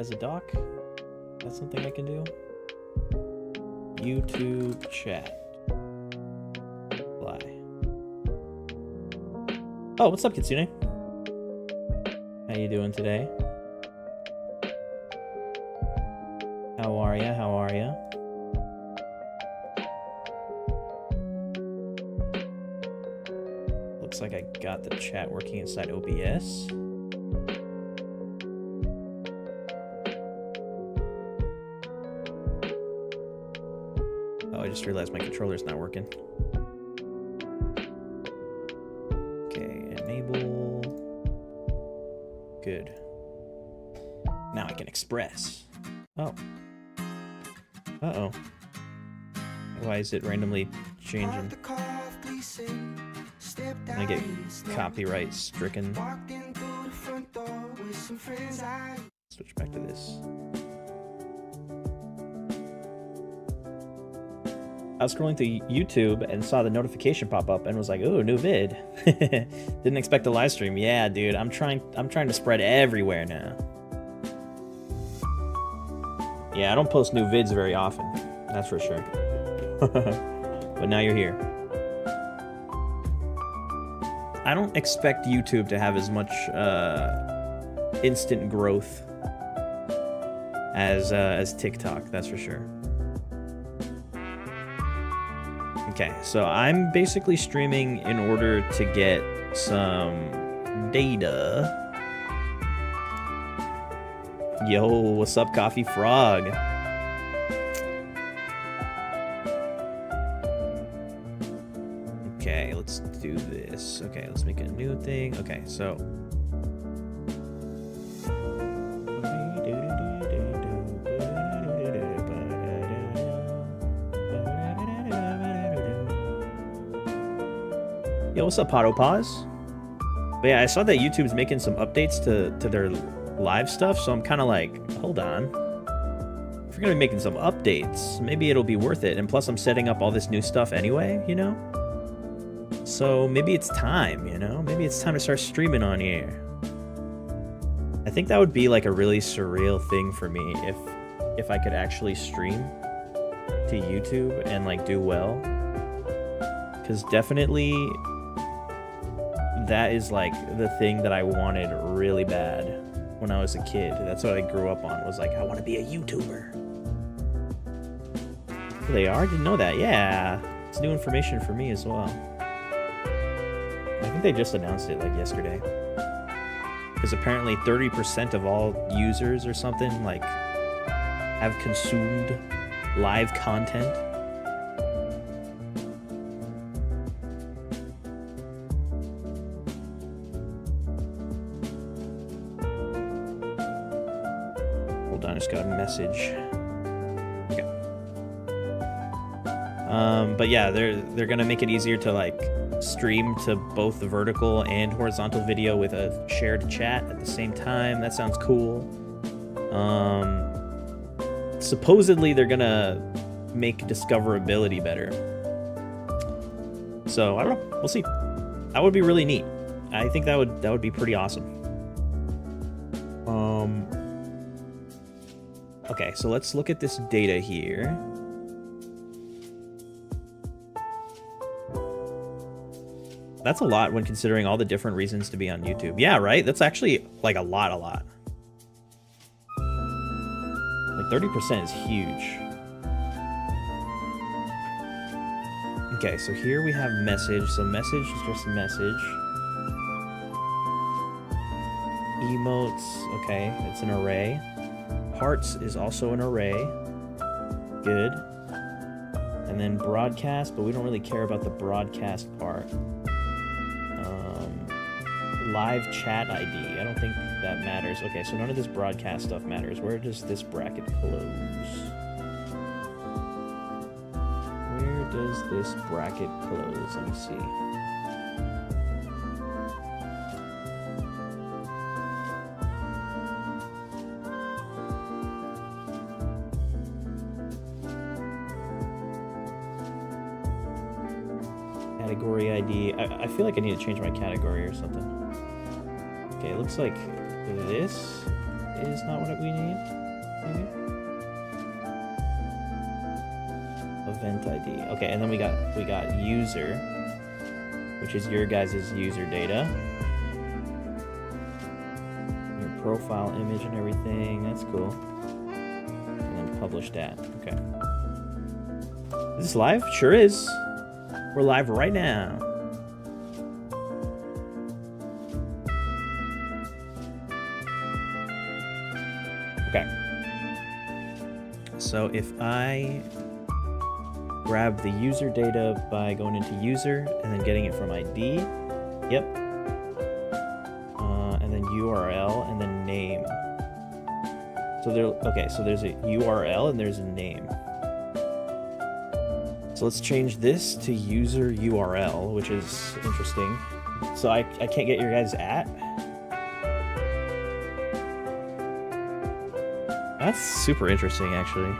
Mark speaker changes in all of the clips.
Speaker 1: as a doc. That's something I can do. YouTube chat. Apply. Oh, what's up, Kitsune? How you doing today? How are ya? How are ya? Looks like I got the chat working inside OBS. Oh, I just realized my controller's not working. Okay, enable. Good. Now I can express. Oh. Uh-oh. Why is it randomly changing? I get copyright stricken. Switch back to this. I was scrolling through YouTube and saw the notification pop up and was like, "Ooh, new vid." Didn't expect a live stream. Yeah, dude, I'm trying to spread everywhere now. Yeah, I don't post new vids very often. That's for sure. But now you're here. I don't expect YouTube to have as much instant growth as TikTok, that's for sure. Okay, so I'm basically streaming in order to get some data. Yo, what's up, Coffee Frog? Okay, let's do this. Okay, let's make a new thing. Okay, so yo, what's up, Potopause? But yeah, I saw that YouTube's making some updates to their live stuff, so I'm kind of like, hold on. If you're gonna be making some updates, maybe it'll be worth it. And plus, I'm setting up all this new stuff anyway, you know? So maybe it's time, you know? Maybe it's time to start streaming on here. I think that would be like a really surreal thing for me if I could actually stream to YouTube and like do well. Because definitely that is like the thing that I wanted really bad when I was a kid. That's what I grew up on, was like, I want to be a YouTuber. They are? Didn't know that. Yeah, it's new information for me as well. I think they just announced it like yesterday. Because apparently 30% of all users or something like have consumed live content. Hold on, I just got a message. Okay. But yeah, they're gonna make it easier to like stream to both the vertical and horizontal video with a shared chat at the same time. That sounds cool. Supposedly they're gonna make discoverability better. So I don't know. We'll see. That would be really neat. I think that would be pretty awesome. Okay, so let's look at this data here. That's a lot when considering all the different reasons to be on YouTube. Yeah, right? That's actually like a lot. Like 30% is huge. Okay, so here we have message. So message is just message. Emotes, okay, it's an array. Parts is also an array. Good. And then broadcast, but we don't really care about the broadcast part. Live chat ID. I don't think that matters. Okay, so none of this broadcast stuff matters. Where does this bracket close? Where does this bracket close? Let me see. Category ID. I feel like I need to change my category or something. Okay, it looks like this. is not what we need. Maybe. Event ID. Okay, and then we got user, which is your guys' user data. Your profile image and everything. That's cool. And then publish that. Okay. Is this live? Sure is. We're live right now. Okay. So if I grab the user data by going into user and then getting it from ID, yep. And then URL and then name. So so there's a URL and there's a name. So let's change this to user URL, which is interesting. So I can't get your guys at. That's super interesting, actually.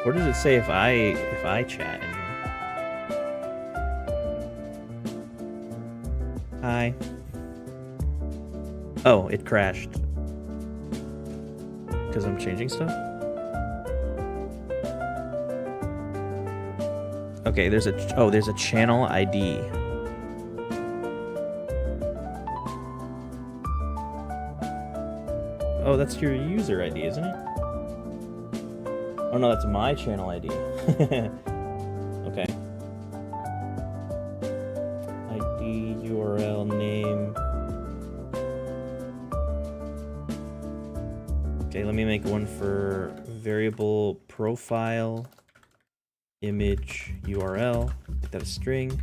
Speaker 1: What does it say if I chat in here? Hi. Oh, it crashed. Because I'm changing stuff? Okay, there's a channel ID. Oh, that's your user ID, isn't it? Oh no, that's my channel ID. Okay. ID, URL, name. Okay, let me make one for variable profile, image, URL. Make that a string.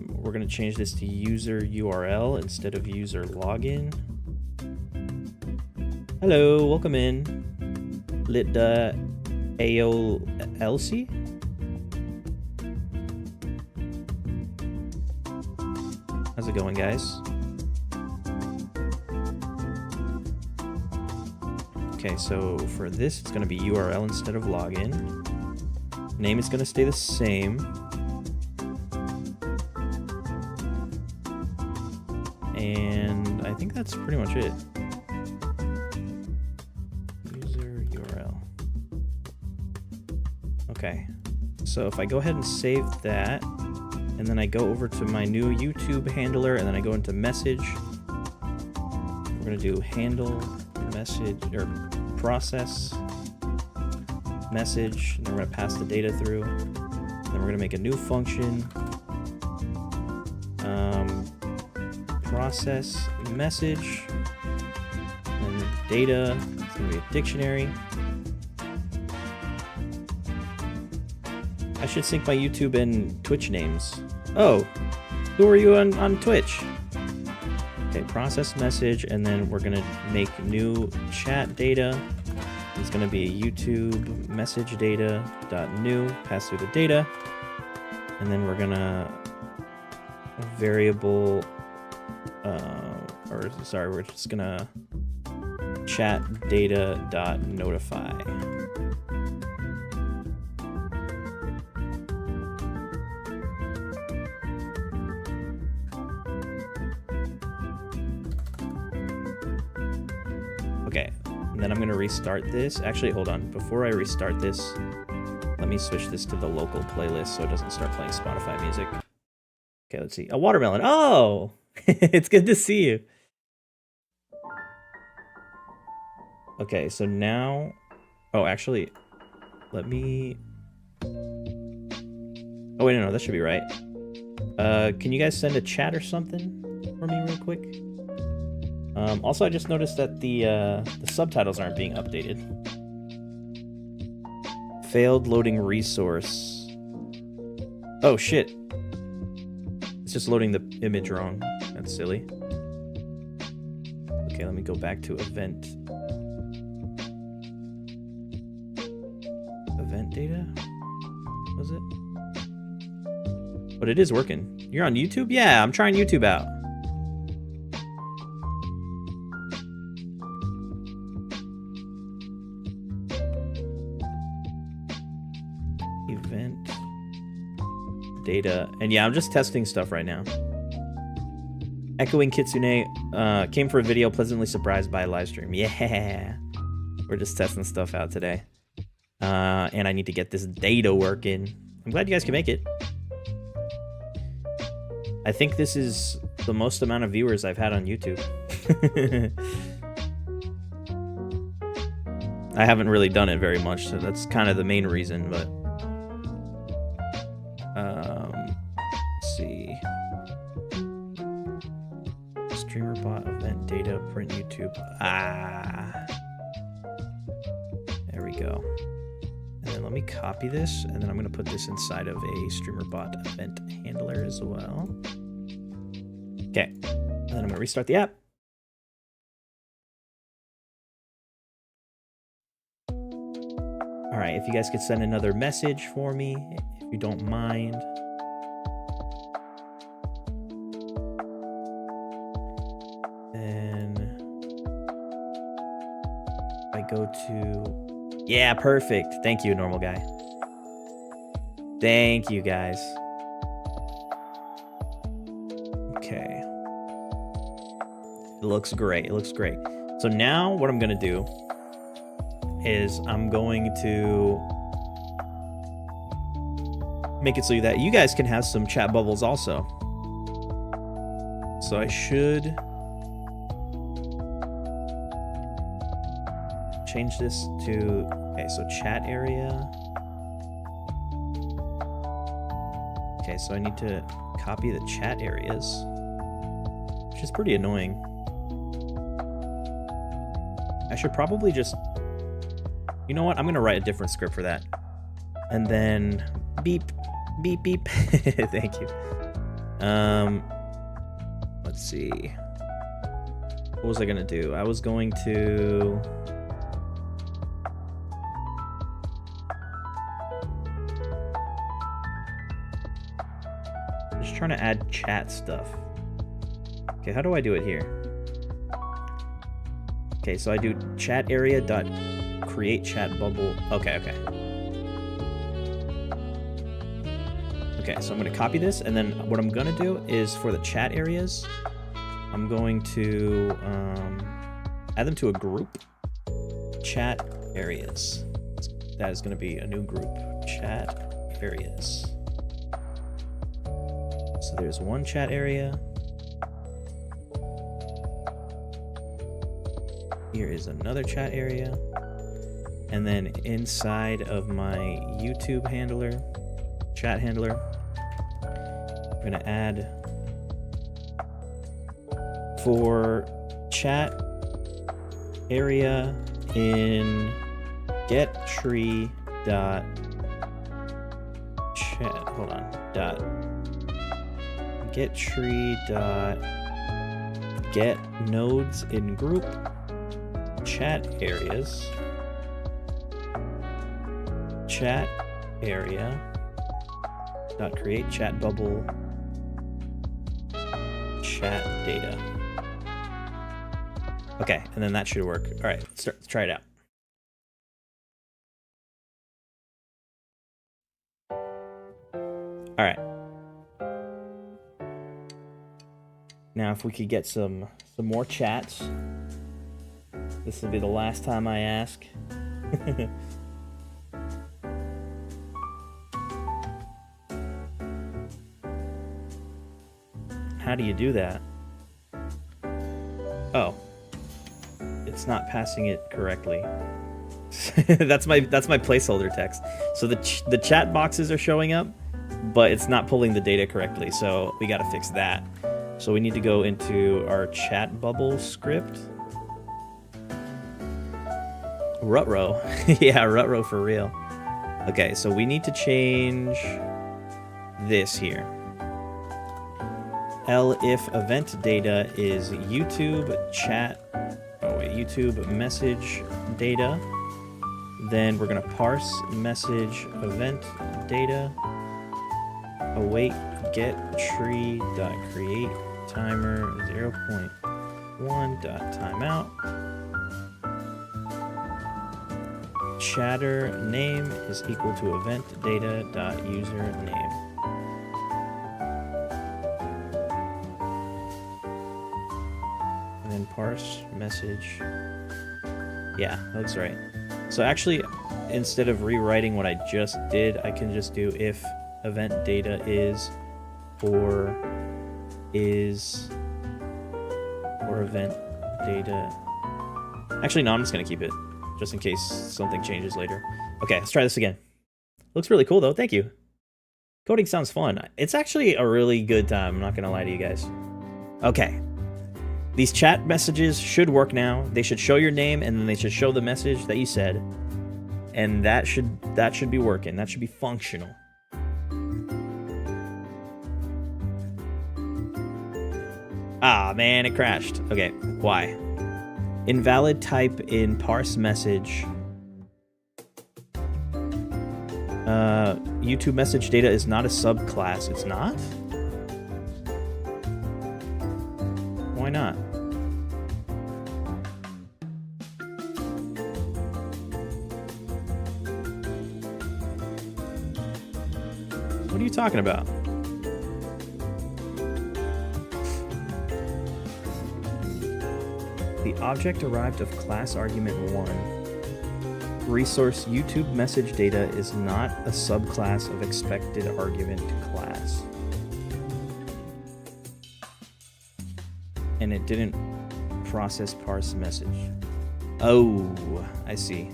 Speaker 1: We're gonna change this to user URL instead of user login. Hello, welcome in. Litda AOLC. How's it going, guys? Okay, so for this, it's gonna be URL instead of login. Name is gonna stay the same. And I think that's pretty much it. User URL. Okay. So if I go ahead and save that, and then I go over to my new YouTube handler, and then I go into message, we're gonna do handle message or process message, and then we're gonna pass the data through. Then we're gonna make a new function. Process message and data. It's gonna be a dictionary. I should sync my YouTube and Twitch names. Oh, who are you on Twitch? Okay, process message, and then we're gonna make new chat data. It's gonna be YouTube message data dot new. Pass through the data, and then we're gonna variable. We're just gonna chat data dot notify. Okay, and then I'm gonna restart this. Actually, hold on. Before I restart this, let me switch this to the local playlist so it doesn't start playing Spotify music. Okay, let's see. A watermelon. Oh! It's good to see you. Okay, so now... Oh, actually, let me... Oh, wait, no, that should be right. Can you guys send a chat or something for me real quick? Also, I just noticed that the subtitles aren't being updated. Failed loading resource. Oh, shit. It's just loading the image wrong. That's silly. Okay, let me go back to event. Event data? Was it? But it is working. You're on YouTube? Yeah, I'm trying YouTube out. Event data. And yeah, I'm just testing stuff right now. Echoing Kitsune came for a video, pleasantly surprised by a live stream. Yeah. We're just testing stuff out today. And I need to get this data working. I'm glad you guys can make it. I think this is the most amount of viewers I've had on YouTube. I haven't really done it very much, so that's kind of the main reason, but... let's see... StreamerBot event data, print YouTube. There we go. And then let me copy this, and then I'm going to put this inside of a StreamerBot event handler as well. Okay, and then I'm going to restart the app. All right, if you guys could send another message for me, if you don't mind. And I go to, yeah, perfect. Thank you, normal guy. Thank you, guys. Okay. It looks great. It looks great. So now what I'm going to do is I'm going to make it so that you guys can have some chat bubbles also. So I should change this to, okay, so chat area. Okay, so I need to copy the chat areas, which is pretty annoying. I should probably just, you know what? I'm gonna write a different script for that. And then beep, beep, beep. Thank you. Let's see. What was I gonna do? I was going to, I'm just trying to add chat stuff. Okay, how do I do it here? Okay, so I do chat area dot create chat bubble. Okay. Okay, so I'm going to copy this, and then what I'm going to do is for the chat areas, I'm going to add them to a group. Chat areas. That is going to be a new group. Chat areas. So there's one chat area. Here is another chat area. And then inside of my YouTube handler, chat handler, I'm gonna add for chat area in get tree dot chat, hold on, dot get tree dot get nodes in group chat areas, chat area dot create chat bubble chat data. Okay, and then that should work. All right, let's try it out. All right. Now, if we could get some more chats. This will be the last time I ask. How do you do that? Oh. It's not passing it correctly. that's my placeholder text. So the chat boxes are showing up, but it's not pulling the data correctly. So we got to fix that. So we need to go into our chat bubble script. Rutrow. Yeah, Rutrow for real. Okay, so we need to change this here. If event data is YouTube chat, YouTube message data, then we're gonna parse message event data, await get tree dot create timer 0.1 dot timeout. Chatter name is equal to event data dot user name. parse message. Yeah, that's right. So actually, instead of rewriting what I just did, I can just do if event data is or event data. Actually, no, I'm just gonna keep it just in case something changes later. Okay, let's try this again. Looks really cool though, thank you. Coding sounds fun. It's actually a really good time, I'm not gonna lie to you guys. Okay. These chat messages should work now. They should show your name and then they should show the message that you said. And that should be working. That should be functional. Ah, man, it crashed. Okay, why? Invalid type in parse message. YouTube message data is not a subclass. It's not? Why not? What are you talking about? The object derived of class argument 1. Resource YouTube message data is not a subclass of expected argument class. And it didn't process parse message. Oh, I see.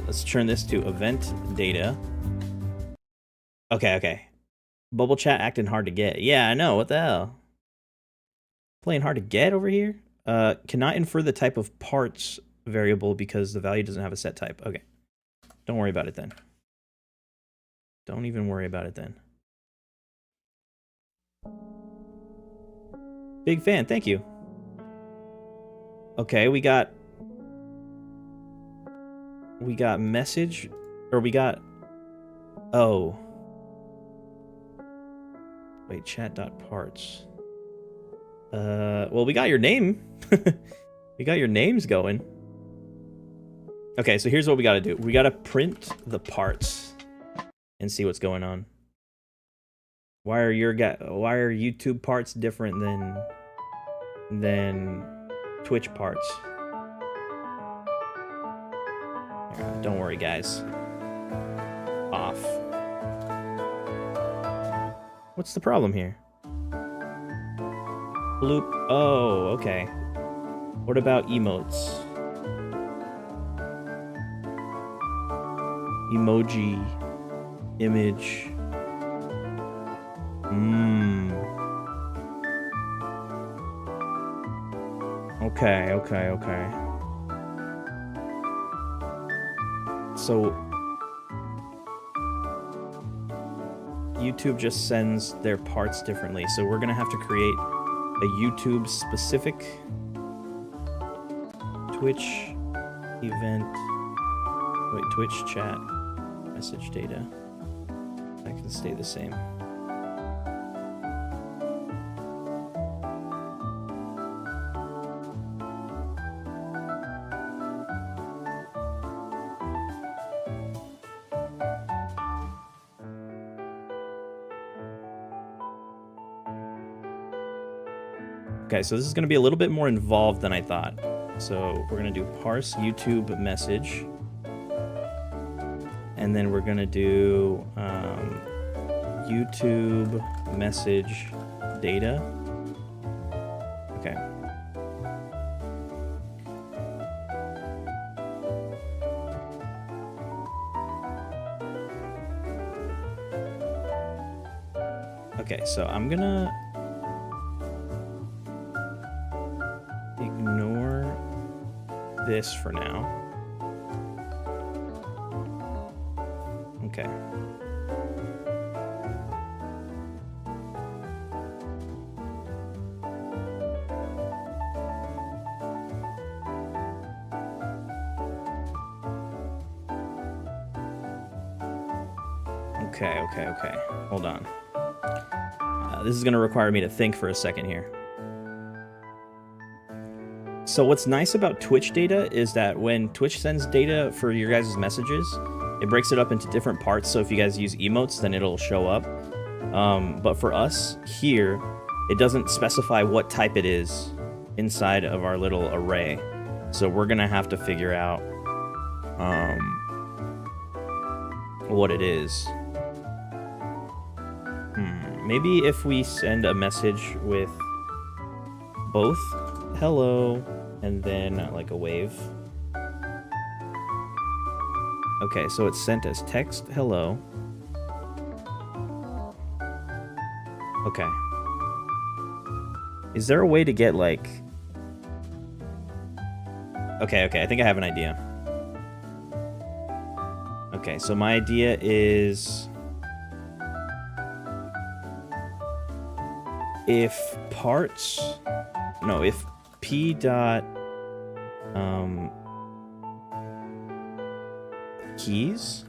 Speaker 1: Let's turn this to event data. Okay. Bubble chat acting hard to get. Yeah, I know. What the hell? Playing hard to get over here? Cannot infer the type of parts variable because the value doesn't have a set type. Okay. Don't worry about it then. Don't even worry about it then. Big fan. Thank you. Okay, we got message, or we got, oh. Wait, chat.parts. Well, we got your name. We got your names going. Okay, so here's what we gotta do. We gotta print the parts and see what's going on. Why are YouTube parts different than Twitch parts? Don't worry, guys. Off. What's the problem here? Bloop. Oh, okay. What about emotes? Emoji. Image. Okay. So YouTube just sends their parts differently, so we're gonna have to create a YouTube specific Twitch event. Wait, Twitch chat message data. That can stay the same. Okay, so this is going to be a little bit more involved than I thought. So we're going to do parse YouTube message. And then we're going to do YouTube message data. Okay. Okay, so I'm going to ignore this for now. Okay. Okay. Hold on. This is going to require me to think for a second here. So what's nice about Twitch data is that when Twitch sends data for your guys' messages, it breaks it up into different parts. So if you guys use emotes, then it'll show up. But for us here, it doesn't specify what type it is. inside of our little array. So we're gonna have to figure out what it is. Maybe if we send a message with both hello and then like a wave. Okay, so it sent us text hello. Okay. Is there a way to get like... Okay, I think I have an idea. Okay, so my idea is... if parts... No, if p dot... keys...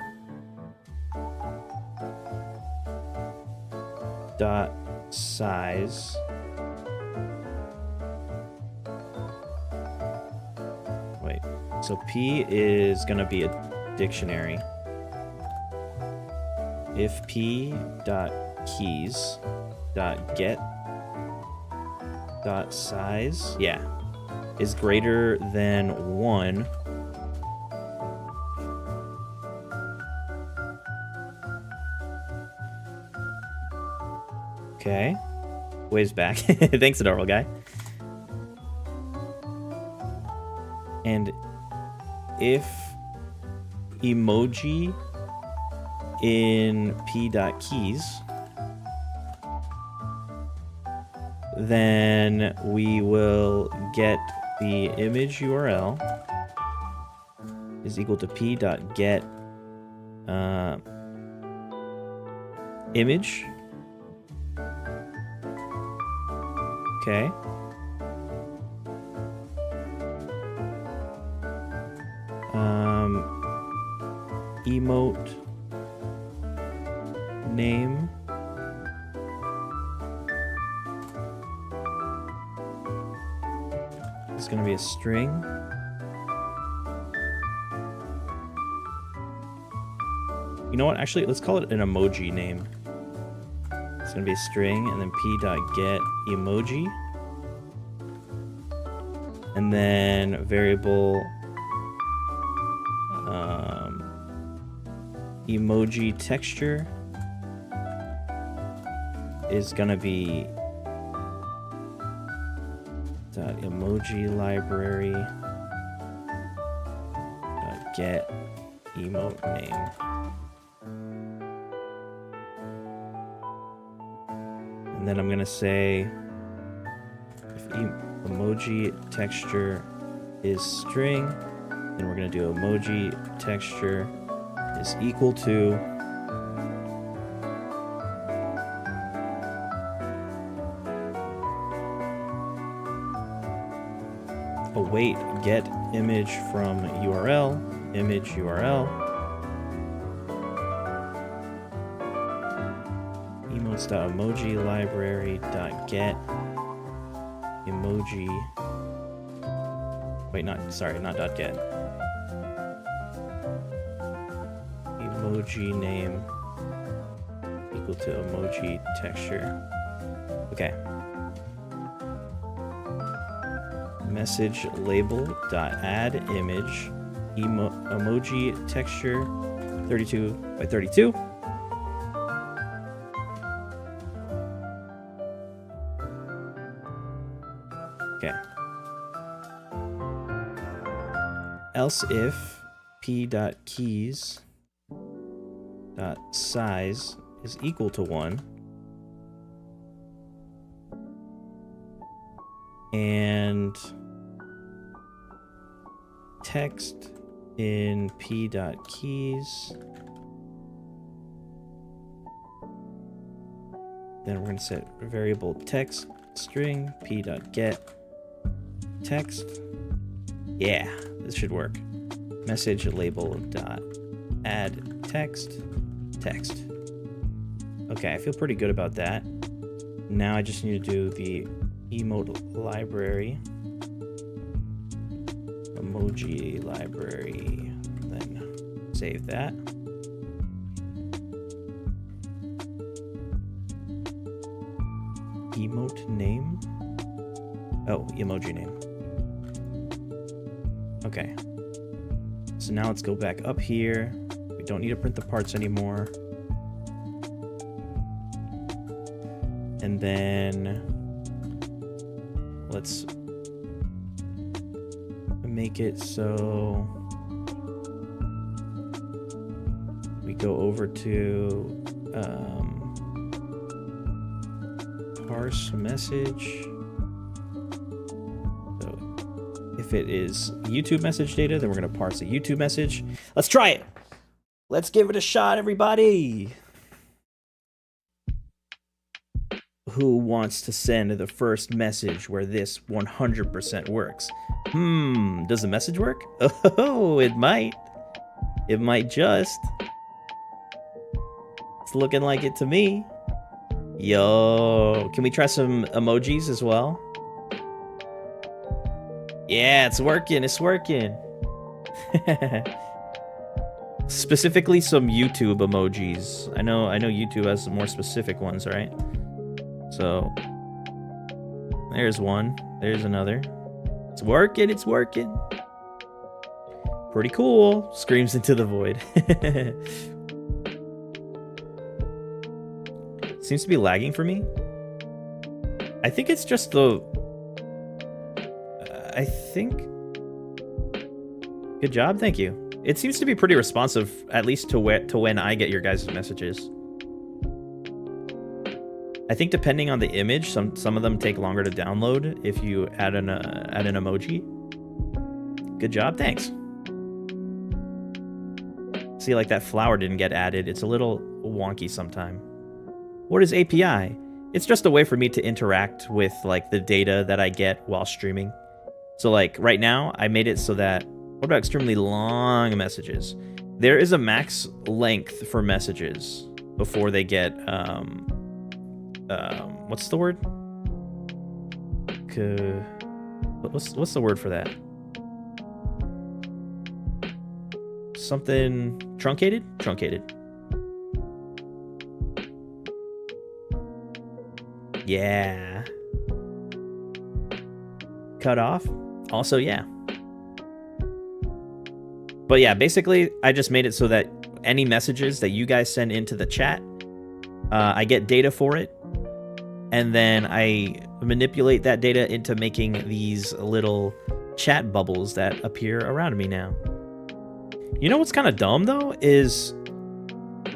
Speaker 1: dot size... Wait, so P is gonna be a dictionary. If P dot keys dot get dot size, yeah, is greater than 1, okay, waves back. Thanks, adorable guy. And if emoji in p.keys, then we will get the image URL is equal to p.get image. Okay. Emote name. It's gonna be a string. You know what? Actually, let's call it an emoji name. It's gonna be a string and then p.get emoji. And then variable emoji texture is gonna be dot emoji library dot get emote name. And then I'm gonna say if emoji texture is string, then we're gonna do emoji texture is equal to await get image from URL, image URL, emotes.emoji library.get emoji. Wait, not dot get. Emoji name equal to emoji texture. Okay. Message label dot add image emoji texture 32 by 32. Okay. Else if p.keys dot size is equal to 1 and text in p.keys, then we're going to set variable text string p.get text. Yeah, this should work. Message label dot add text. Okay, I feel pretty good about that. Now I just need to do the emote library, emoji library, then save that. Emote name. Oh, emoji name. Okay. So now let's go back up here. We don't need to print the parts anymore. And then let's make it so we go over to parse message. So if it is YouTube message data, then we're going to parse a YouTube message. Let's try it. Let's give it a shot, everybody. Who wants to send the first message where this 100% works? Does the message work? Oh, it might. It might just. It's looking like it to me. Yo, can we try some emojis as well? Yeah, it's working. It's working. Specifically some YouTube emojis. I know YouTube has some more specific ones, right? So there's one. There's another. It's working. It's working. Pretty cool. Screams into the void. Seems to be lagging for me. I think it's just the... I think... Good job. Thank you. It seems to be pretty responsive, at least to when I get your guys' messages. I think depending on the image, some of them take longer to download if you add an emoji. Good job, thanks. See, like that flower didn't get added. It's a little wonky sometime. What is API? It's just a way for me to interact with like the data that I get while streaming. So like right now, I made it so that, what about extremely long messages? There is a max length for messages before they get, what's the word? What's the word for that? Something truncated? Truncated. Yeah. Cut off? Also, yeah. But yeah, basically, I just made it so that any messages that you guys send into the chat, I get data for it. And then I manipulate that data into making these little chat bubbles that appear around me now. You know what's kind of dumb, though, is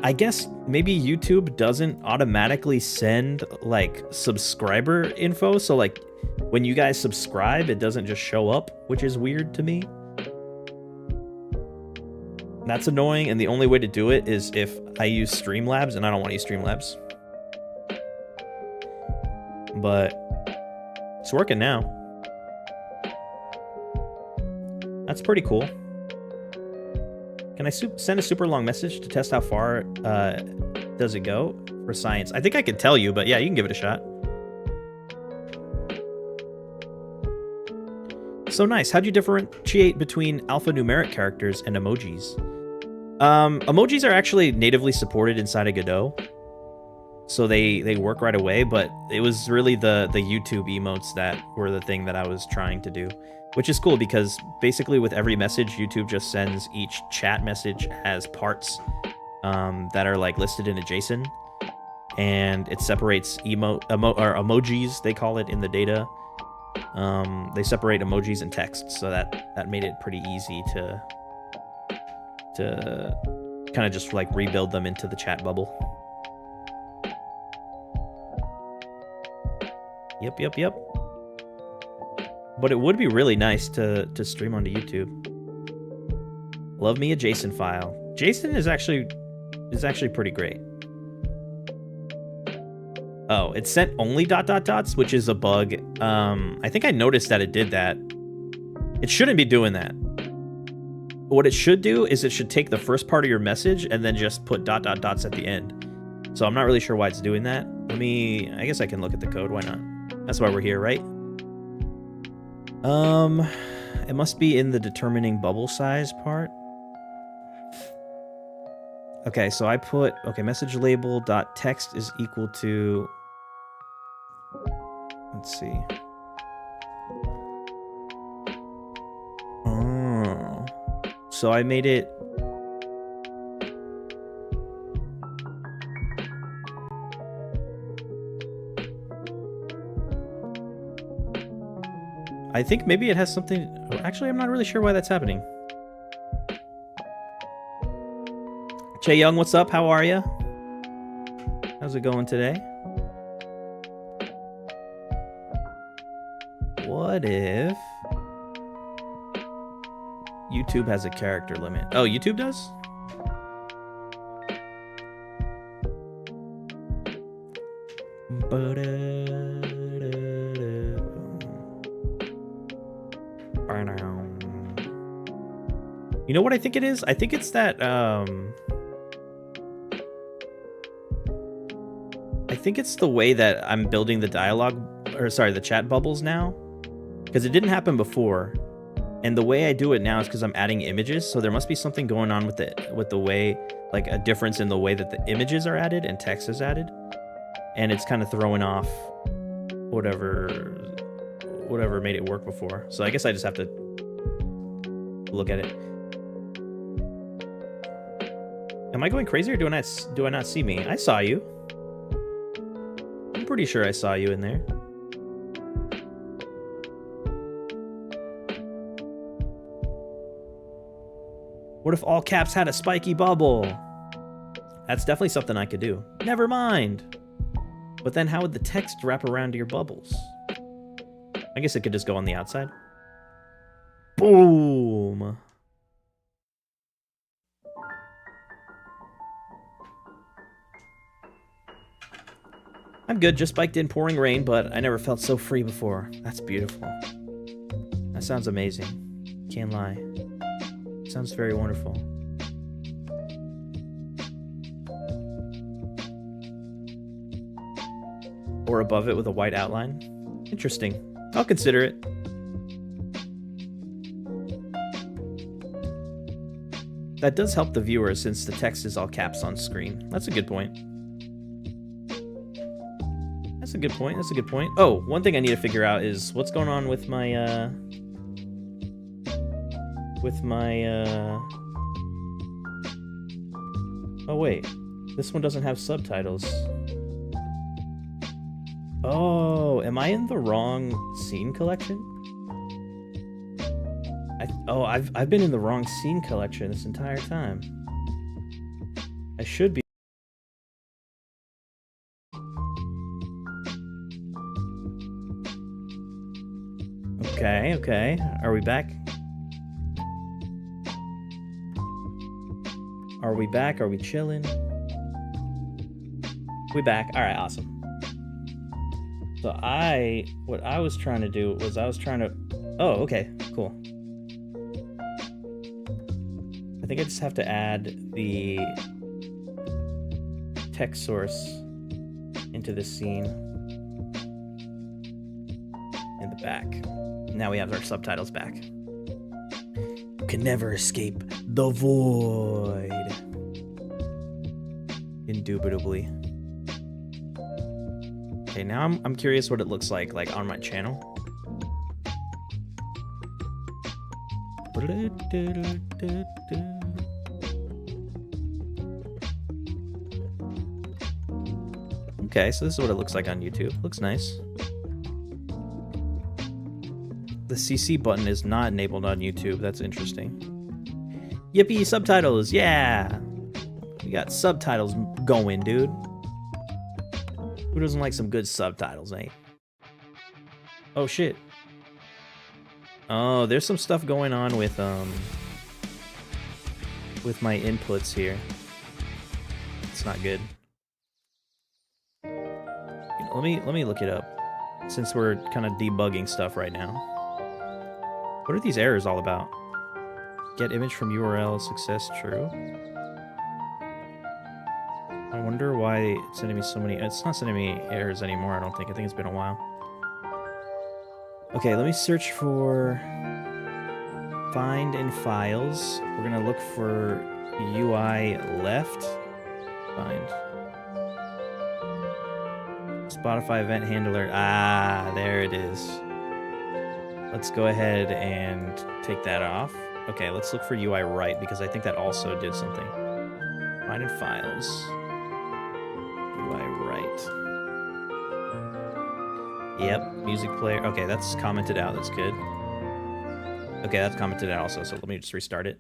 Speaker 1: I guess maybe YouTube doesn't automatically send, like, subscriber info. So, like, when you guys subscribe, it doesn't just show up, which is weird to me. That's annoying, and the only way to do it is if I use Streamlabs, and I don't want to use Streamlabs. But it's working now. That's pretty cool. Can I send a super long message to test how far does it go for science? I think I can tell you, but yeah, you can give it a shot. So nice. How'd you differentiate between alphanumeric characters and emojis? Emojis are actually natively supported inside of Godot. So they work right away, but it was really the YouTube emotes that were the thing that I was trying to do. Which is cool because basically with every message, YouTube just sends each chat message as parts that are like listed in a JSON. And it separates emojis, they call it in the data. They separate emojis and text, so that made it pretty easy to kind of just like rebuild them into the chat bubble. Yep. But it would be really nice to stream onto YouTube. Love me a JSON file. JSON is actually pretty great. Oh, it sent only ... which is a bug. I think I noticed that it did that. It shouldn't be doing that. What it should do is it should take the first part of your message and then just put ... at the end. So I'm not really sure why it's doing that. I guess I can look at the code. Why not? That's why we're here, right? It must be in the determining bubble size part. Okay, so I put, message label .text is equal to, let's see. So I made it... I think maybe it has something... Actually, I'm not really sure why that's happening. Che Young, what's up? How are you? How's it going today? What if... YouTube has a character limit? Oh, YouTube does? You know what I think it is? I think it's that, I think it's the way that I'm building the dialogue, or sorry, the chat bubbles now. Because it didn't happen before. And the way I do it now is because I'm adding images, so there must be something going on with the way, like a difference in the way that the images are added and text is added. And it's kind of throwing off whatever made it work before. So I guess I just have to look at it. Am I going crazy or do I not see me? I saw you. I'm pretty sure I saw you in there. What if all caps had a spiky bubble? That's definitely something I could do. Never mind. But then how would the text wrap around your bubbles? I guess it could just go on the outside. Boom. I'm good, just biked in pouring rain, but I never felt so free before. That's beautiful. That sounds amazing. Can't lie. Sounds very wonderful. Or above it with a white outline. Interesting. I'll consider it. That does help the viewer since the text is all caps on screen. That's a good point. That's a good point. That's a good point. Oh, one thing I need to figure out is what's going on with my, Oh, wait. This one doesn't have subtitles. Oh, am I in the wrong scene collection? I've been in the wrong scene collection this entire time. I should be. Okay. Are we back? Are we back? Are we chilling? We back. All right, awesome. So what I was trying to do was oh, okay, cool. I think I just have to add the text source into the scene in the back. Now we have our subtitles back. You can never escape the void. Indubitably. Okay, now I'm curious what it looks like on my channel. Okay, so this is what it looks like on YouTube. Looks nice. The CC button is not enabled on YouTube. That's interesting. Yippee, subtitles, yeah! We got subtitles going, dude. Who doesn't like some good subtitles, eh? Oh, shit. Oh, there's some stuff going on with my inputs here. It's not good. Let me look it up, since we're kind of debugging stuff right now. What are these errors all about? Get image from URL, success true. I wonder why it's sending me so many. It's not sending me errors anymore, I don't think. I think it's been a while. Okay, let me search for find in files. We're gonna look for UI left. Find. Spotify event handler. Ah, there it is. Let's go ahead and take that off. Okay, let's look for UI Write because I think that also did something. Find in files. UI Write. Yep, music player. Okay, that's commented out. That's good. Okay, that's commented out also, so let me just restart it.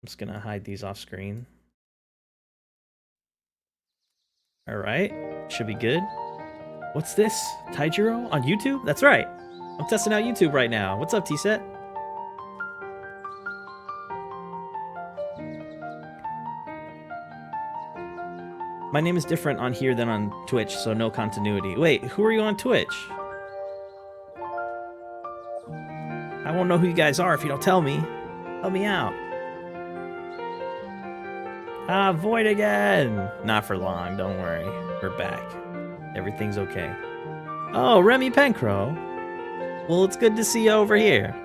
Speaker 1: I'm just gonna hide these off screen. All right, should be good. What's this? Taijiro on YouTube? That's right. I'm testing out YouTube right now. What's up, T-Set? My name is different on here than on Twitch, so no continuity. Wait, who are you on Twitch? I won't know who you guys are if you don't tell me. Help me out. Ah, Void again! Not for long, don't worry. We're back. Everything's okay. Oh, Remy Pencro. Well, it's good to see you over here.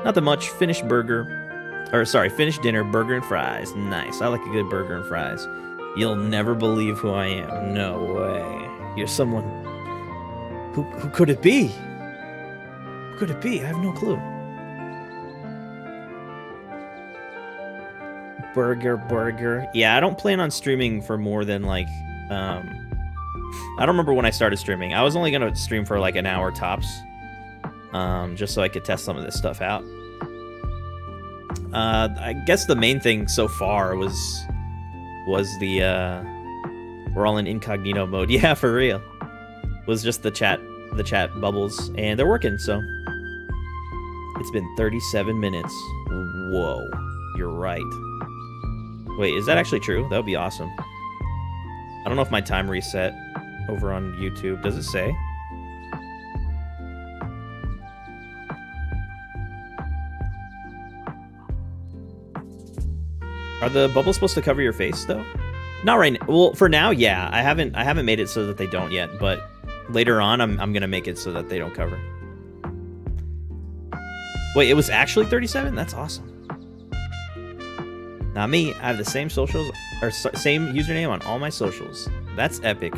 Speaker 1: Not that much. Finished dinner, burger and fries. Nice. I like a good burger and fries. You'll never believe who I am. No way. You're someone... Who could it be? Who could it be? I have no clue. Burger. Yeah, I don't plan on streaming for more than like... I don't remember when I started streaming. I was only going to stream for like an hour tops. Just so I could test some of this stuff out. I guess the main thing so far was the we're all in incognito mode. Yeah, for real. Was just the chat bubbles, and they're working. So it's been 37 minutes. Whoa, you're right. Wait, is that actually true? That would be awesome. I don't know if my time reset over on YouTube. Does it say? Are the bubbles supposed to cover your face though? Not right now. Well, for now, yeah. I haven't made it so that they don't yet, but later on I'm gonna make it so that they don't cover. Wait, it was actually 37? That's awesome. Not me. I have the same socials or same username on all my socials. That's epic.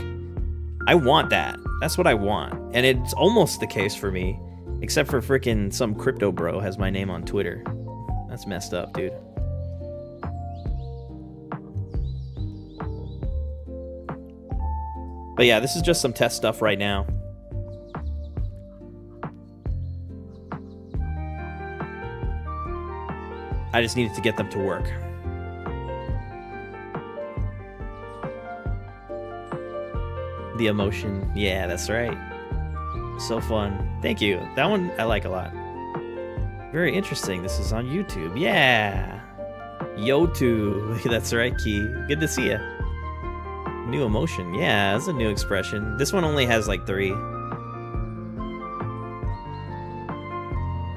Speaker 1: I want that. That's what I want. And it's almost the case for me, except for freaking some crypto bro has my name on Twitter. That's messed up, dude. But yeah, this is just some test stuff right now. I just needed to get them to work. The emotion. Yeah, that's right. So fun. Thank you. That one I like a lot. Very interesting. This is on YouTube. Yeah. YouTube. That's right, Key. Good to see you. New emotion. Yeah, that's a new expression. This one only has like 3.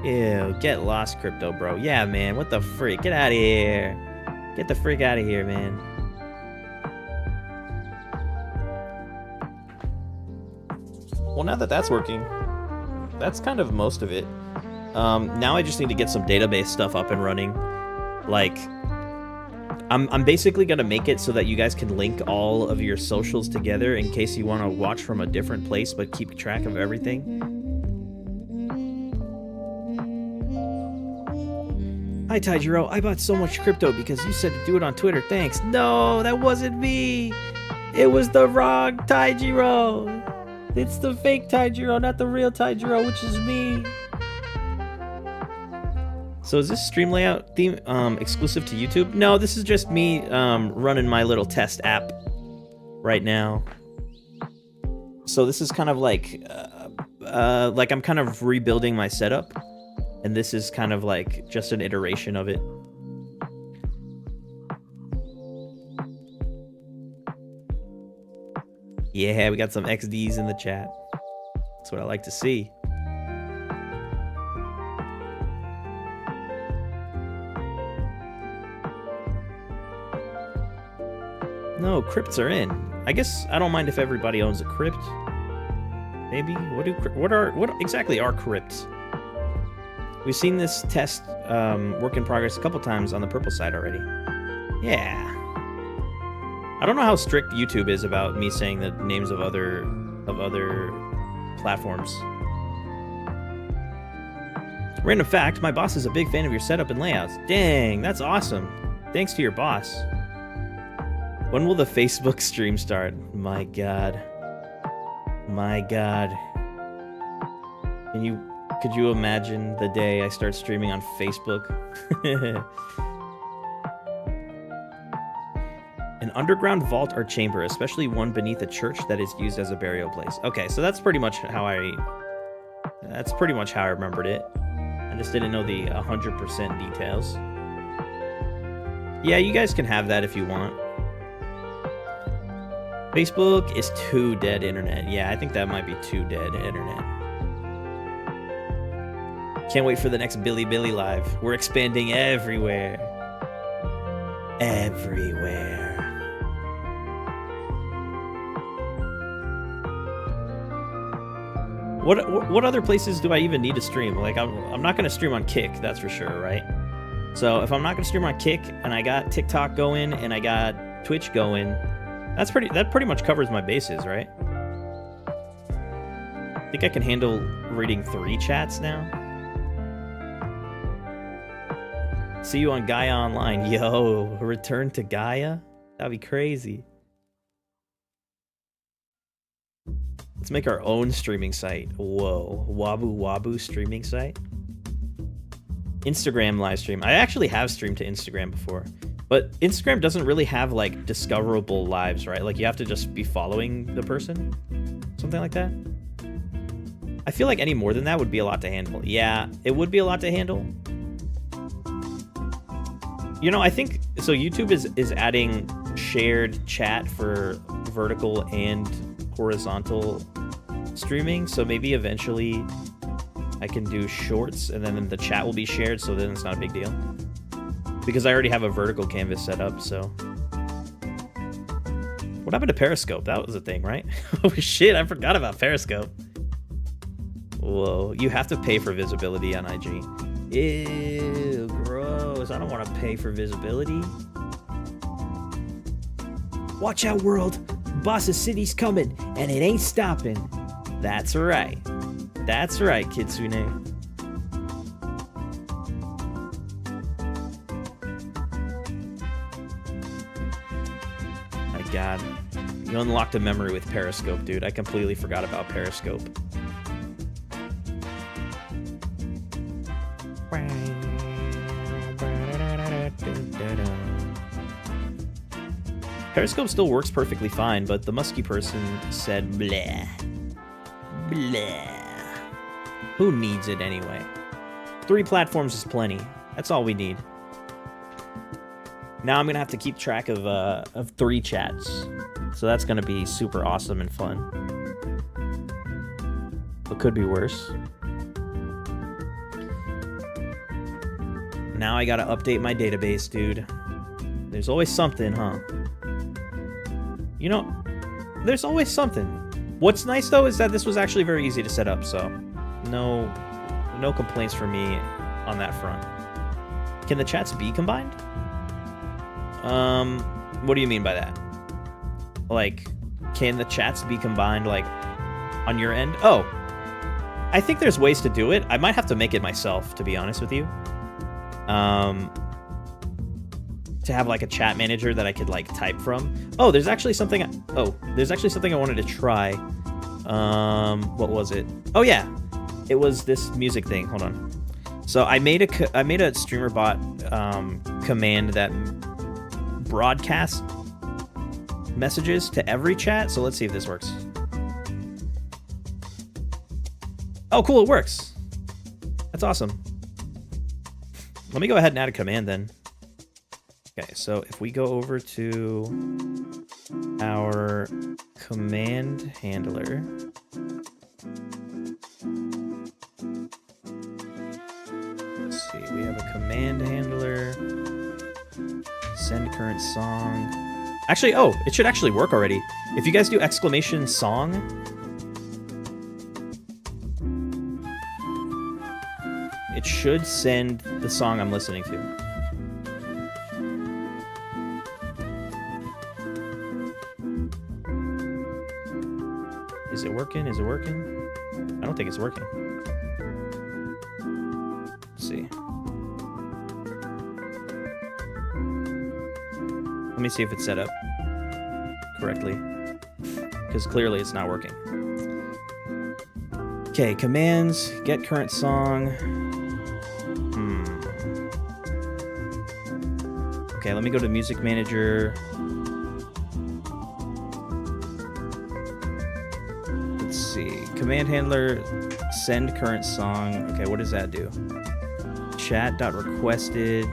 Speaker 1: Ew, get lost, crypto bro. Yeah, man, what the freak? Get out of here. Get the freak out of here, man. Well, now that that's working, that's kind of most of it. Now I just need to get some database stuff up and running. Like, I'm basically gonna make it so that you guys can link all of your socials together in case you want to watch from a different place but keep track of everything. Hi Taijiro, I bought so much crypto because you said to do it on Twitter. Thanks. No, that wasn't me. It was the wrong Taijiro. It's the fake Taijiro, not the real Taijiro, which is me. So is this stream layout theme exclusive to YouTube? No, this is just me running my little test app right now. So this is kind of like I'm kind of rebuilding my setup, and this is kind of like just an iteration of it. Yeah, we got some XDs in the chat. That's what I like to see. No, crypts are in. I guess I don't mind if everybody owns a crypt. Maybe. What exactly are crypts? We've seen this test work in progress a couple times on the purple side already. Yeah. I don't know how strict YouTube is about me saying the names of other platforms. Random fact, my boss is a big fan of your setup and layouts. Dang, that's awesome. Thanks to your boss. When will the Facebook stream start? My god. My god. Could you imagine the day I start streaming on Facebook? An underground vault or chamber, especially one beneath a church that is used as a burial place. Okay, so that's pretty much how I remembered it. I just didn't know the 100% details. Yeah, you guys can have that if you want. Facebook is too dead internet. Yeah, I think that might be too dead internet. Can't wait for the next Billy live. We're expanding everywhere. Everywhere. What other places do I even need to stream? Like, I'm not gonna stream on Kick, that's for sure, right? So if I'm not gonna stream on Kick and I got TikTok going and I got Twitch going, that pretty much covers my bases, right? I think I can handle reading 3 chats now. See you on Gaia Online. Yo, return to Gaia? That'd be crazy. Let's make our own streaming site. Whoa, Wabu streaming site. Instagram live stream. I actually have streamed to Instagram before, but Instagram doesn't really have like discoverable lives, right? Like you have to just be following the person, something like that. I feel like any more than that would be a lot to handle. Yeah, it would be a lot to handle. You know, I think so. YouTube is adding shared chat for vertical and horizontal streaming, so maybe eventually I can do shorts and then the chat will be shared, so then it's not a big deal because I already have a vertical canvas set up. So what happened to Periscope? That was a thing, right? Oh shit, I forgot about Periscope. Whoa, you have to pay for visibility on IG. Ew, gross. I don't want to pay for visibility. Watch out, world. Boss's city's coming, and it ain't stopping. That's right. That's right, Kitsune. My god. You unlocked a memory with Periscope, dude. I completely forgot about Periscope. Periscope still works perfectly fine, but the musky person said bleh. Bleh. Who needs it anyway? 3 platforms is plenty. That's all we need. Now I'm gonna have to keep track of 3 chats. So that's gonna be super awesome and fun. It could be worse. Now I gotta update my database, dude. There's always something, huh? You know, there's always something. What's nice though is that this was actually very easy to set up, so no complaints from me on that front. Can the chats be combined? What do you mean by that? Like, can the chats be combined like on your end? Oh, I think there's ways to do it. I might have to make it myself, to be honest with you. To have like a chat manager that I could like type from. Oh, there's actually something. There's actually something I wanted to try. What was it? Oh yeah, it was this music thing. Hold on. So I made a streamer bot command that broadcasts messages to every chat. So let's see if this works. Oh, cool! It works. That's awesome. Let me go ahead and add a command then. Okay, so if we go over to our command handler, let's see, we have a command handler, send current song. Actually, oh, it should actually work already. If you guys do exclamation song, it should send the song I'm listening to. Is it working? Is it working? I don't think it's working. Let's see. Let me see if it's set up correctly, because clearly it's not working. Okay, commands, get current song. Okay, let me go to Music Manager. Let's see. Command handler, send current song. Okay, what does that do? Chat.requested,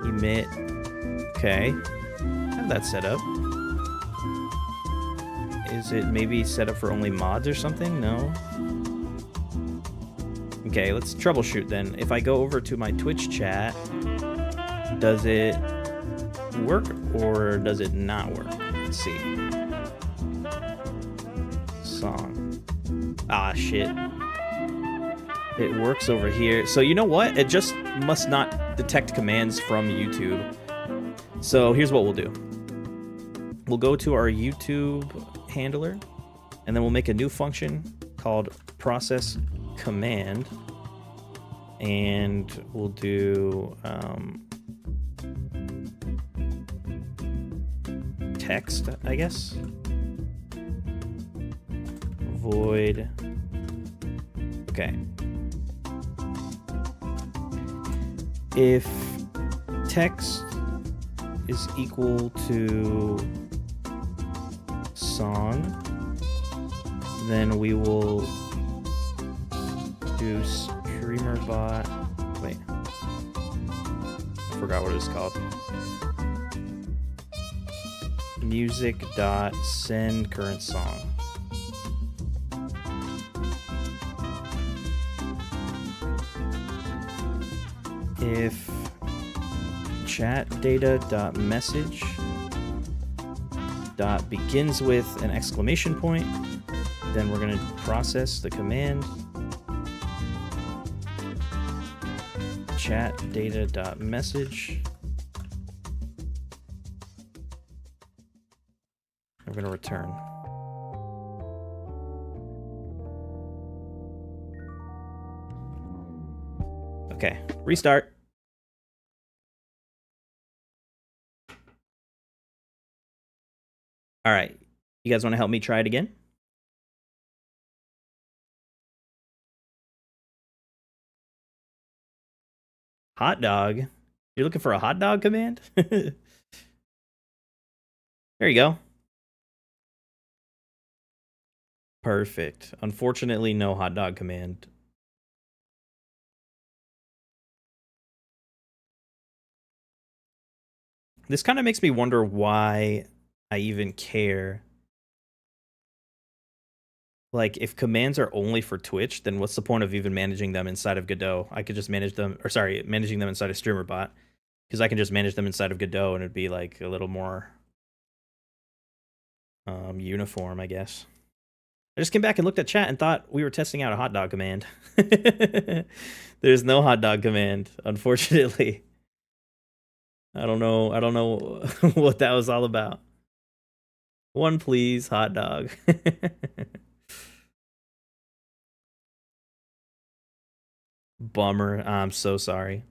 Speaker 1: emit. Okay, I have that set up. Is it maybe set up for only mods or something? No. Okay, let's troubleshoot then. If I go over to my Twitch chat, does it work or does it not work? Let's see. Song. Ah, shit. It works over here. So you know what? It just must not detect commands from YouTube. So here's what we'll do. We'll go to our YouTube handler, and then we'll make a new function called process command, and we'll do text, I guess. Void. Okay. If text is equal to song, then we will do streamerbot. Wait, I forgot what it's called. Music dot send current song. If chat data dot message dot begins with an exclamation point, then we're going to process the command chat data dot message. I'm going to return. Okay, restart. All right, you guys want to help me try it again? Hot dog? You're looking for a hot dog command? There you go. Perfect. Unfortunately, no hot dog command. This kind of makes me wonder why I even care. Like, if commands are only for Twitch, then what's the point of even managing them inside of Godot? I could just manage them, or sorry, managing them inside of StreamerBot, because I can just manage them inside of Godot, and it'd be like a little more uniform, I guess. I just came back and looked at chat and thought we were testing out a hot dog command. There's no hot dog command, unfortunately. I don't know what that was all about. One please, hot dog. Bummer. I'm so sorry.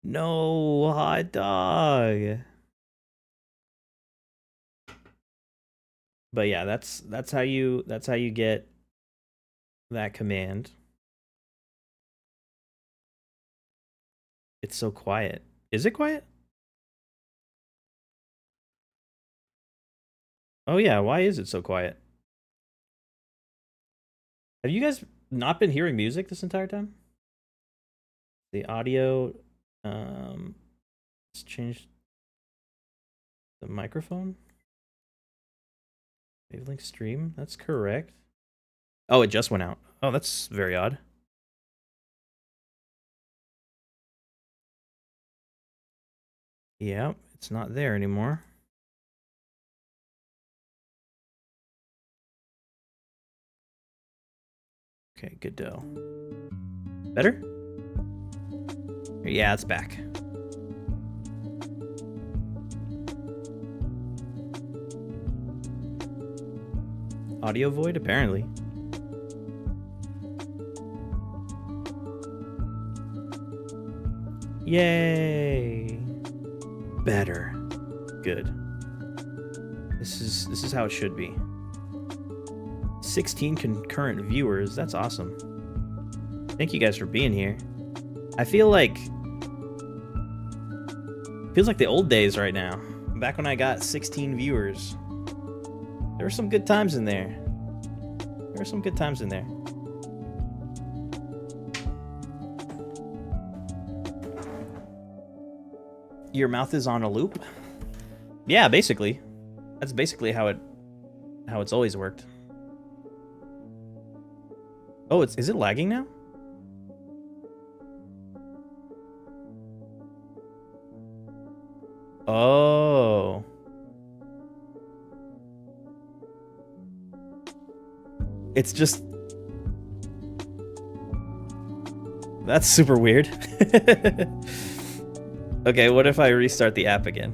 Speaker 1: No hot dog. But yeah, that's how you get that command. It's so quiet. Is it quiet? Oh yeah, why is it so quiet? Have you guys not been hearing music this entire time? The audio, let's change the microphone. Wavelength stream, that's correct. Oh, it just went out. Oh, that's very odd. Yeah, it's not there anymore. Okay, Godot. Better? Yeah, it's back. Audio void, apparently. Yay! Better. Good. This is how it should be. 16 concurrent viewers. That's awesome. Thank you guys for being here. I feel like feels like the old days right now. Back when I got 16 viewers. There were some good times in there. There were some good times in there. Your mouth is on a loop? Yeah, basically. That's basically how it's always worked. Oh, is it lagging now? Oh. It's just... That's super weird. Okay, what if I restart the app again?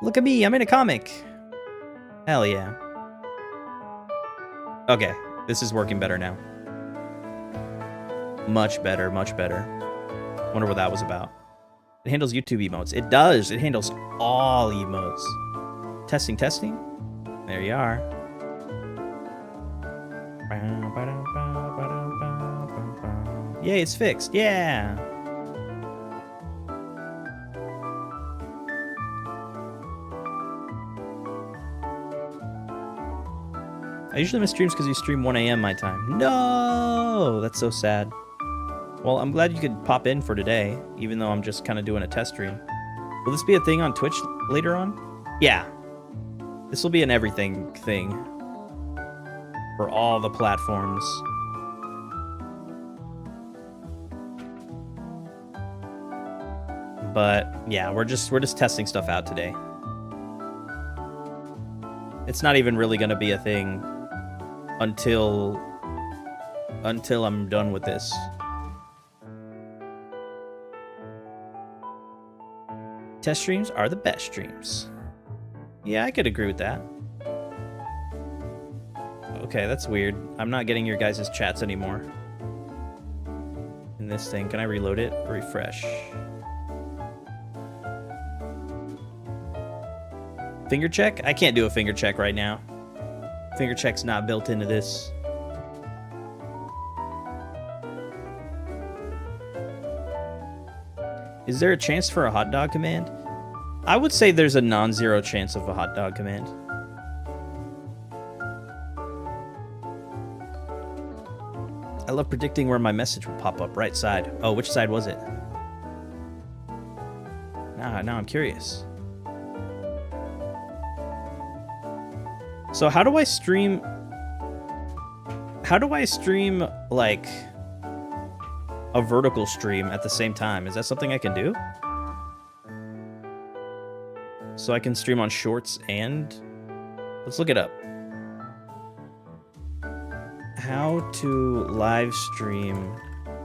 Speaker 1: Look at me, I'm in a comic. Hell yeah. Okay, this is working better now. Much better, much better. Wonder what that was about. It handles YouTube emotes. It does. It handles all emotes. Testing, testing. There you are. Yay, it's fixed. Yeah. I usually miss streams because you stream 1 a.m. my time. No! That's so sad. Well, I'm glad you could pop in for today, even though I'm just kind of doing a test stream. Will this be a thing on Twitch later on? Yeah. This will be an everything thing. For all the platforms. But yeah, we're just testing stuff out today. It's not even really gonna be a thing until I'm done with this. Test streams are the best streams. Yeah, I could agree with that. Okay, that's weird. I'm not getting your guys' chats anymore. In this thing, can I reload it? Refresh. Finger check? I can't do a finger check right now. Finger check's not built into this. Is there a chance for a hot dog command? I would say there's a non-zero chance of a hot dog command. I love predicting where my message will pop up. Right side. Oh, which side was it? Now I'm curious. So how do I stream... How do I stream, like, a vertical stream at the same time? Is that something I can do? So I can stream on Shorts and... Let's look it up. How to live stream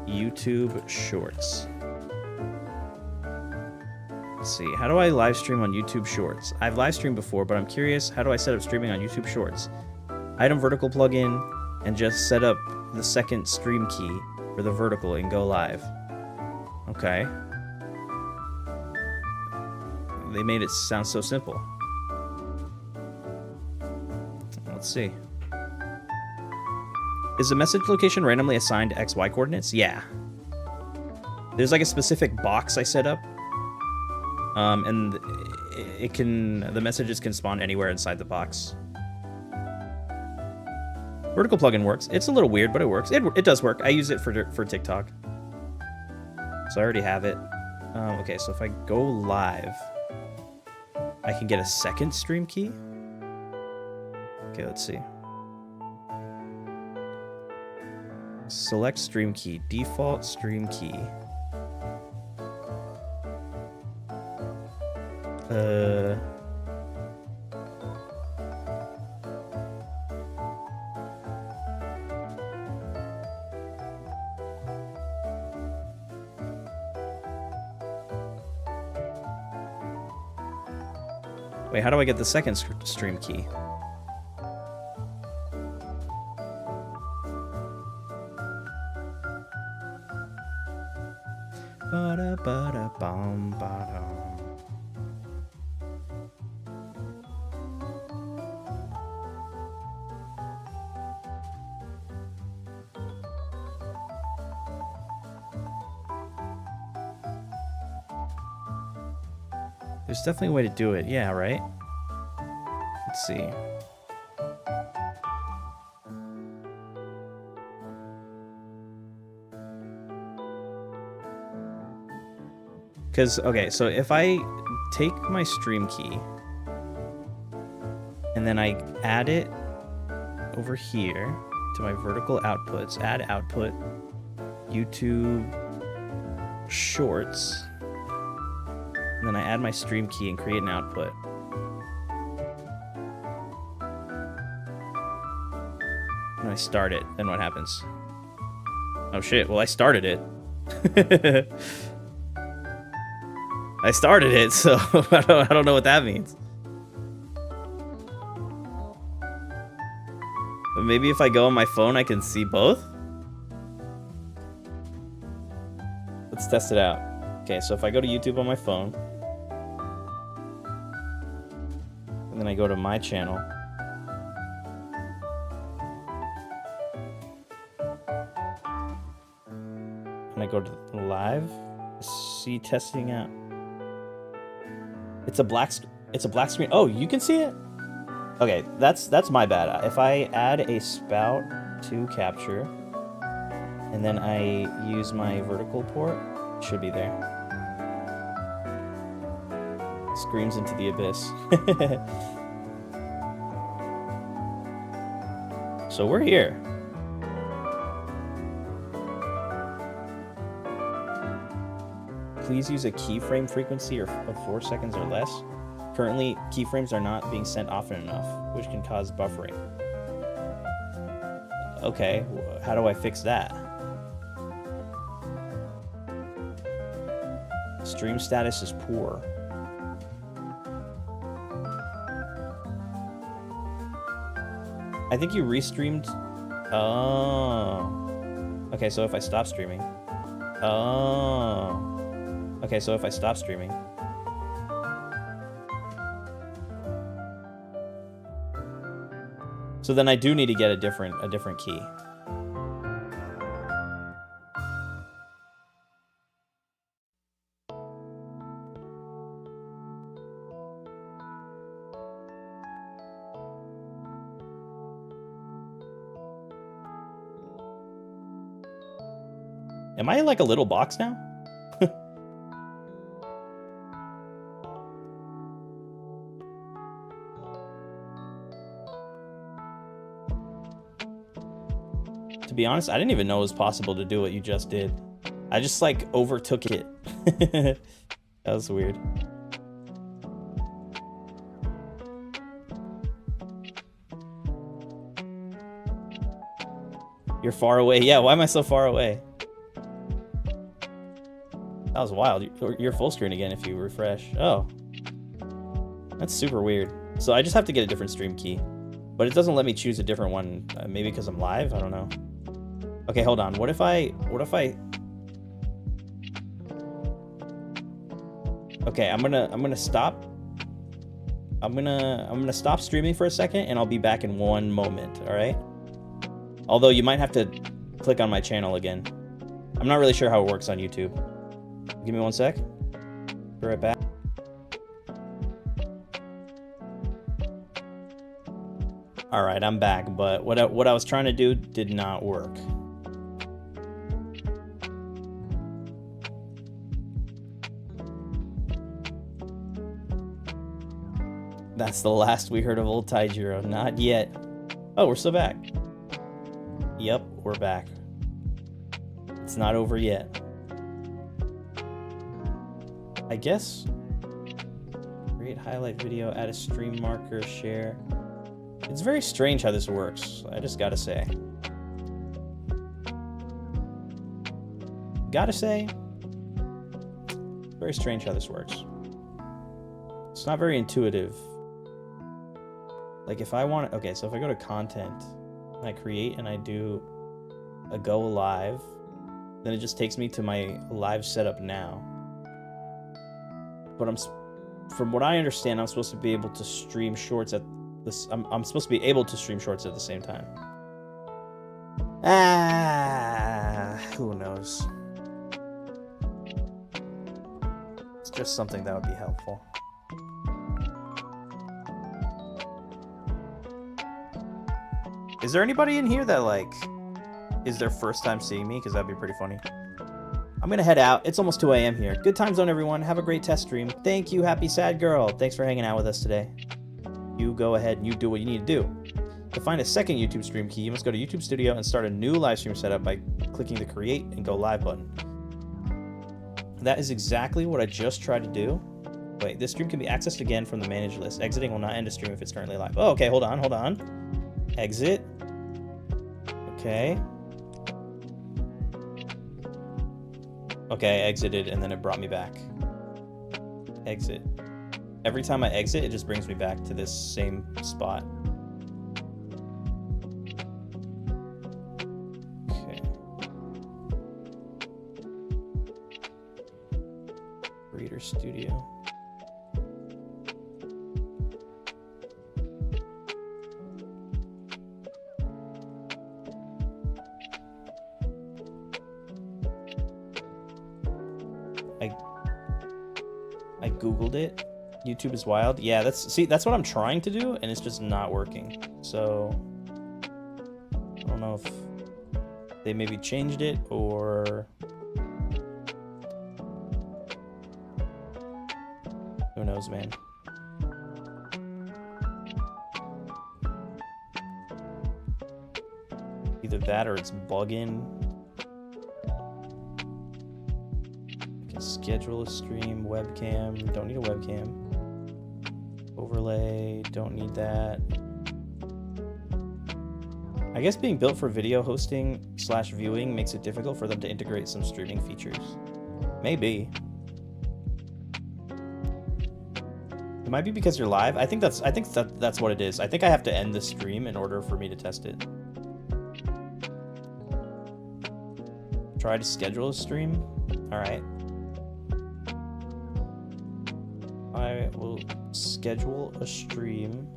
Speaker 1: YouTube Shorts. Let's see. How do I live stream on YouTube Shorts? I've live streamed before, but I'm curious, how do I set up streaming on YouTube Shorts? Item vertical plugin, and just set up the second stream key for the vertical and go live. Okay. They made it sound so simple. Let's see. Is the message location randomly assigned XY coordinates? Yeah. There's like a specific box I set up. And the messages can spawn anywhere inside the box. Vertical plugin works. It's a little weird, but it works. It does work. I use it for TikTok. So I already have it. Okay, so if I go live, I can get a second stream key. Okay, let's see. Select stream key. Default stream key. Wait, how do I get the second stream key? There's definitely a way to do it. Yeah, right? Let's see. Because, okay, so if I take my stream key and then I add it over here to my vertical outputs, add output, YouTube Shorts, and then I add my stream key and create an output. And I start it, then what happens? Oh shit, well I started it. I started it, so I don't know what that means. But maybe if I go on my phone, I can see both? Let's test it out. Okay, so if I go to YouTube on my phone, and then I go to my channel, and I go to live, see testing out. It's a black screen. Oh, you can see it? Okay, that's my bad. If I add a spout to capture, and then I use my vertical port, it should be there. Screams into the abyss. So we're here. Please use a keyframe frequency of 4 seconds or less. Currently, keyframes are not being sent often enough, which can cause buffering. Okay, how do I fix that? Stream status is poor. I think you restreamed. Oh. Okay, so if I stop streaming. Oh. Okay, so if I stop streaming. So then I do need to get a different key. Am I like a little box now? To be honest, I didn't even know it was possible to do what you just did. I just like overtook it. That was weird. You're far away. Yeah, why am I so far away? That was wild. You're full screen again if you refresh. Oh. That's super weird. So I just have to get a different stream key. But it doesn't let me choose a different one. Maybe because I'm live? I don't know. Okay, hold on. What if I... Okay, I'm gonna stop. I'm gonna stop streaming for a second and I'll be back in one moment, alright? Although you might have to click on my channel again. I'm not really sure how it works on YouTube. Give me 1 sec. Be right back. Alright, I'm back, but what I was trying to do did not work. That's the last we heard of old Taijiro. Not yet. Oh, we're still back. Yep, we're back. It's not over yet. I guess... Create highlight video, add a stream marker, share... It's very strange how this works, I just gotta say. Gotta say, very strange how this works. It's not very intuitive. Like if I want, okay, so if I go to content, and I create and I do a go live, then it just takes me to my live setup now. but from what I understand, I'm supposed to be able to stream shorts at this. I'm supposed to be able to stream shorts at the same time. Who knows? It's just something that would be helpful. Is there anybody in here that, like, is their first time seeing me? Because that'd be pretty funny. I'm gonna head out. It's almost 2 a.m. here. Good time zone, everyone. Have a great test stream. Thank you, Happy Sad Girl. Thanks for hanging out with us today. You go ahead and you do what you need to do. To find a second YouTube stream key, you must go to YouTube Studio and start a new live stream setup by clicking the Create and Go Live button. That is exactly what I just tried to do. Wait, this stream can be accessed again from the Manage list. Exiting will not end a stream if it's currently live. Oh, okay, hold on. Exit. Okay. Okay, I exited and then it brought me back. Exit. Every time I exit, it just brings me back to this same spot. Okay. Reader Studio. I googled it. YouTube is wild. Yeah, that's what I'm trying to do, and it's just not working. So I don't know if they maybe changed it or who knows, man. Either that or it's bugging. Schedule a stream, webcam, don't need a webcam. Overlay, don't need that. I guess being built for video hosting / viewing makes it difficult for them to integrate some streaming features. Maybe. It might be because you're live. I think that's what it is. I think I have to end the stream in order for me to test it. Try to schedule a stream. All right. I will schedule a stream.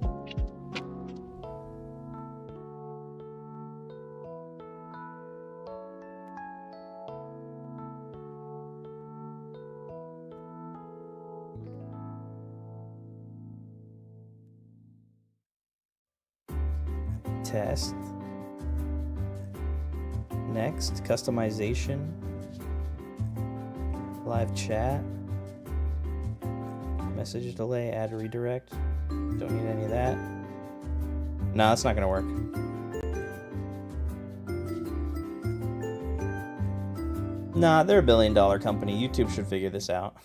Speaker 1: Test. Next, customization. Live chat. Message delay, add redirect. Don't need any of that. No, that's not gonna work. Nah, they're $1 billion company. YouTube should figure this out.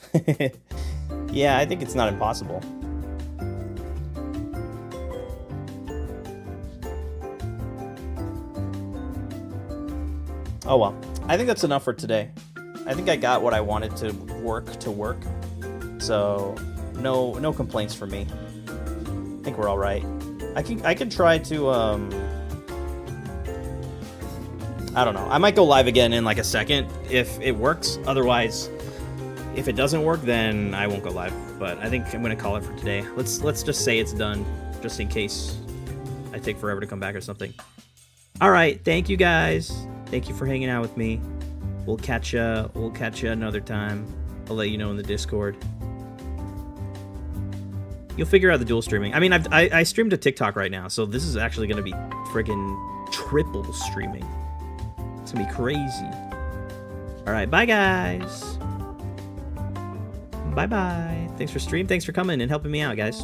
Speaker 1: Yeah, I think it's not impossible. Oh well, I think that's enough for today. I think I got what I wanted to work. So no complaints for me. I think we're all right. I can try to I don't know. I might go live again in like a second if it works. Otherwise, if it doesn't work, then I won't go live. But I think I'm gonna call it for today. Let's just say it's done, just in case I take forever to come back or something. All right, thank you guys. Thank you for hanging out with me. We'll catch ya another time. I'll let you know in the Discord. You'll figure out the dual streaming. I mean, I streamed to TikTok right now, so this is actually gonna be friggin' triple streaming. It's gonna be crazy. All right, bye guys. Bye bye. Thanks for stream. Thanks for coming and helping me out, guys.